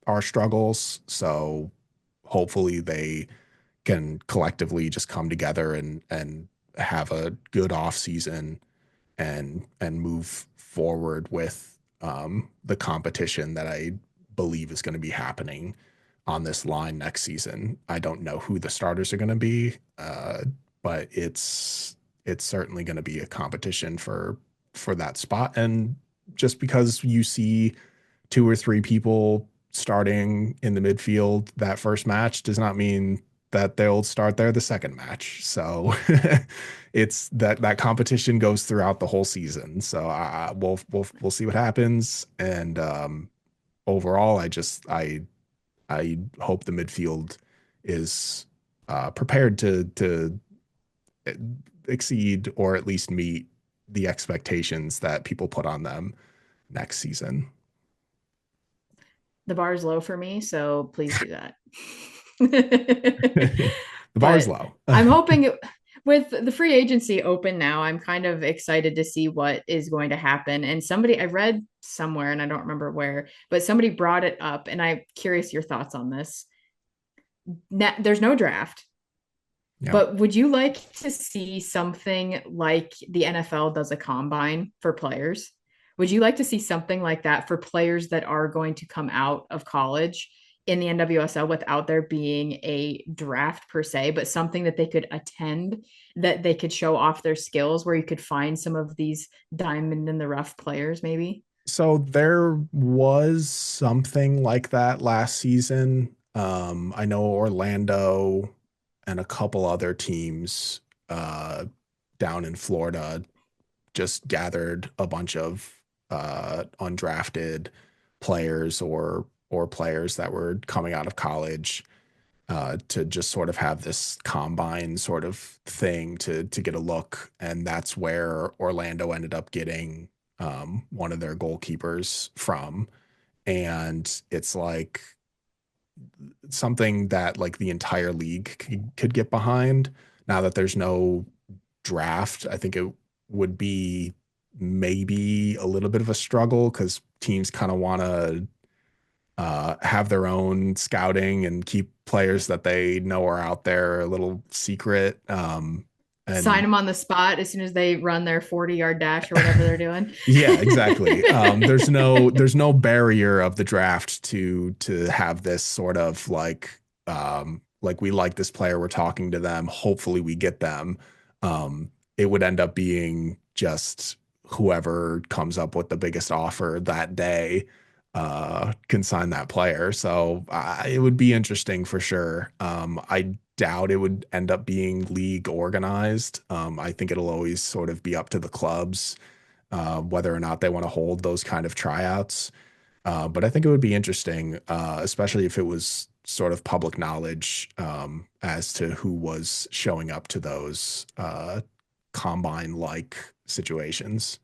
are struggles. So hopefully they can collectively just come together and have a good off season and move forward with the competition that I believe is going to be happening on this line next season. I don't know who the starters are going to be, but it's certainly going to be a competition for that spot. And just because you see two or three people starting in the midfield that first match does not mean that they'll start there the second match. So it's that competition goes throughout the whole season. So we'll see what happens. And overall, I hope the midfield is prepared to exceed or at least meet the expectations that people put on them next season. The bar is low for me, so please do that. The bar is But low. I'm hoping with the free agency open now, I'm kind of excited to see what is going to happen. And somebody I read somewhere, and I don't remember where, but somebody brought it up, and I'm curious your thoughts on this. There's no draft, Yeah. but would you like to see something like the NFL does a combine for players? Would you like to see something like that for players that are going to come out of college in the NWSL without there being a draft per se, but something that they could attend, that they could show off their skills, where you could find some of these diamond in the rough players, maybe? So there was something like that last season. I know Orlando and a couple other teams down in Florida just gathered a bunch of undrafted players or players that were coming out of college to just sort of have this combine sort of thing to get a look, and that's where Orlando ended up getting one of their goalkeepers from, and it's like something that like the entire league could get behind. Now that there's no draft, I think it would be maybe a little bit of a struggle because teams kind of want to have their own scouting and keep players that they know are out there a little secret. Sign And them on the spot as soon as they run their 40-yard dash or whatever they're doing. yeah, exactly. There's no barrier of the draft to have this sort of like we like this player, we're talking to them, hopefully we get them. It would end up being just whoever comes up with the biggest offer that day can sign that player. So it would be interesting for sure. I doubt it would end up being league organized. I think it'll always sort of be up to the clubs whether or not they want to hold those kind of tryouts. But I think it would be interesting, especially if it was sort of public knowledge as to who was showing up to those combine like situations.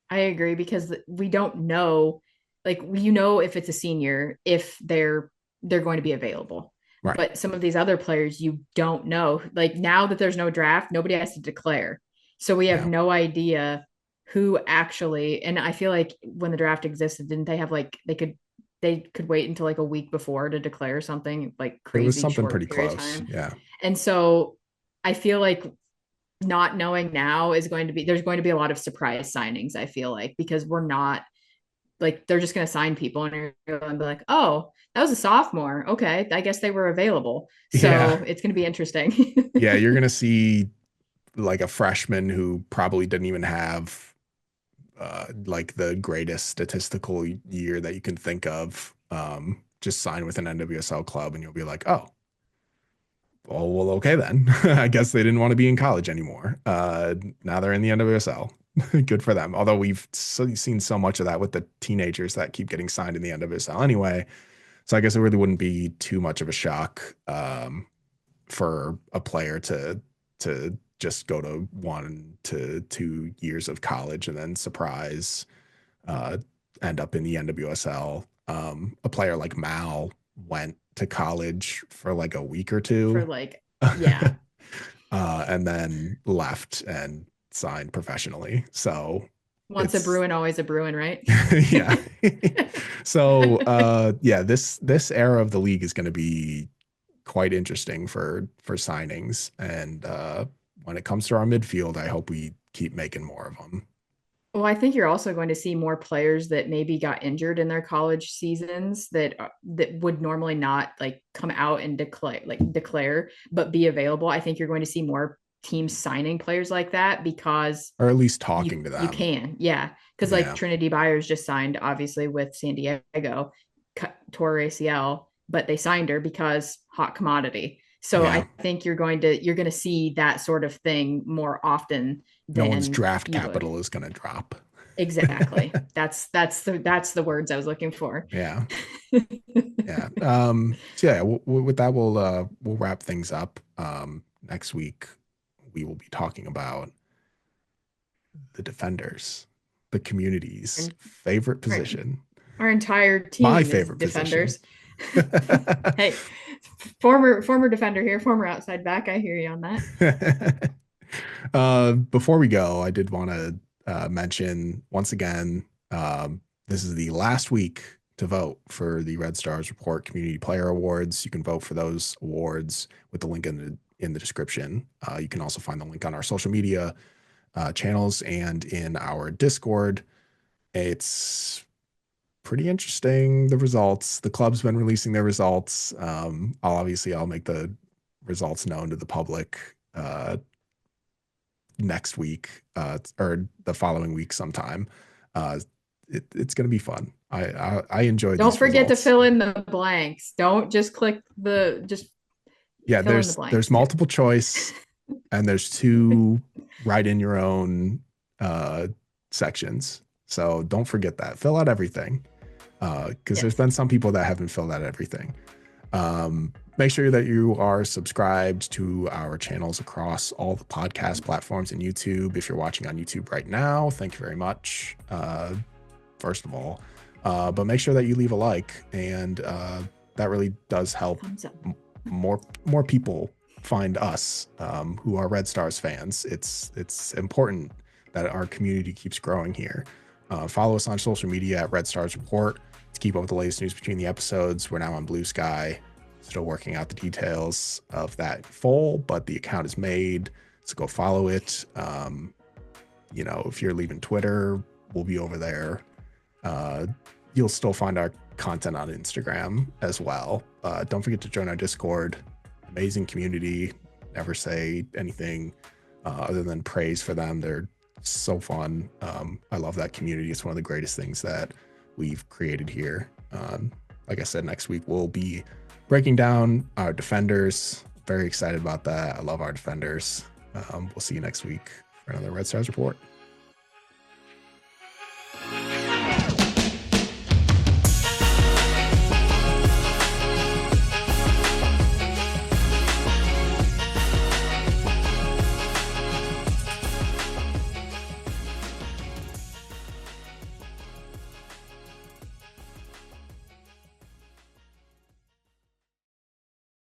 I agree because we don't know, like you know, if it's a senior, if they're going to be available. Right. But some of these other players you don't know. Like now that there's no draft, nobody has to declare. So we have Yeah. no idea who actually, and I feel like when the draft existed, didn't they have like they could wait until like a week before to declare something like It was crazy something pretty short period of close. time. Yeah. And so I feel like not knowing now is going to be there's going to be a lot of surprise signings, I feel like, because we're not like they're just going to sign people and you're going to be like, oh, that was a sophomore, okay, I guess they were available, Yeah. so it's going to be interesting. Yeah. You're going to see like a freshman who probably didn't even have like the greatest statistical year that you can think of, just sign with an NWSL club, and you'll be like, oh, well, okay then. I guess they didn't want to be in college anymore. Now they're in the NWSL. Good for them. Although we've seen so much of that with the teenagers that keep getting signed in the NWSL anyway. So I guess it really wouldn't be too much of a shock for a player to just go to 1 to 2 years of college and then surprise uh, end up in the NWSL. A player like Mal went to college for like a week or For two, like, yeah, and then left and signed professionally. So once a it's Bruin always a Bruin, right? yeah. So yeah, this era of the league is going to be quite interesting for signings, and when it comes to our midfield, I hope we keep making more of them. Well, I think you're also going to see more players that maybe got injured in their college seasons that would normally not like come out and declare, but be available. I think you're going to see more teams signing players like that because Or at least you talking to you them. can, yeah. Because like Yeah. Trinity Byers just signed, obviously with San Diego, tore ACL, but they signed her because hot commodity. So Yeah. I think you're going to see that sort of thing more often No one's than draft you would. capital is going to drop. Exactly. That's the words I was looking for. Yeah. Yeah. So yeah, with that, we'll wrap things up. Next week, we will be talking about The defenders, the community's And favorite our, position, our entire my team is favorite position. defenders. Hey, former defender here, former outside back. I hear you on that. Before we go, I did want to mention once again, this is the last week to vote for the Red Stars Report Community Player Awards. You can vote for those awards with the link in the description. You can also find the link on our social media channels and in our Discord. It's pretty interesting, the results. The club's been releasing their results. I'll make the results known to the public next week or the following week sometime. Uh, it's going to be fun. I enjoy Don't these forget to results. fill in the blanks. Don't just click just Yeah, fill in the there's blanks. multiple choice and there's two write in your own uh, sections. So don't forget that. Fill out everything because there's Yes. been some people that haven't filled out everything. Make sure that you are subscribed to our channels across all the podcast platforms and YouTube. If you're watching on YouTube right now, thank you very much. First of all, but make sure that you leave a like, and that really does help Thumbs up. more people find us who are Red Stars fans. It's important that our community keeps growing here. Follow us on social media at Red Stars Report to keep up with the latest news between the episodes. We're now on Blue Sky, still working out the details of that full, but the account is made, so go follow it. If you're leaving Twitter, we'll be over there. You'll still find our content on Instagram as well. Don't forget to join our Discord. Amazing community. Never say anything other than praise for them. They're so fun. I love that community. It's one of the greatest things that we've created here. Like I said, next week we'll be breaking down our defenders. Very excited about that. I love our defenders. We'll see you next week for another Red Stars Report.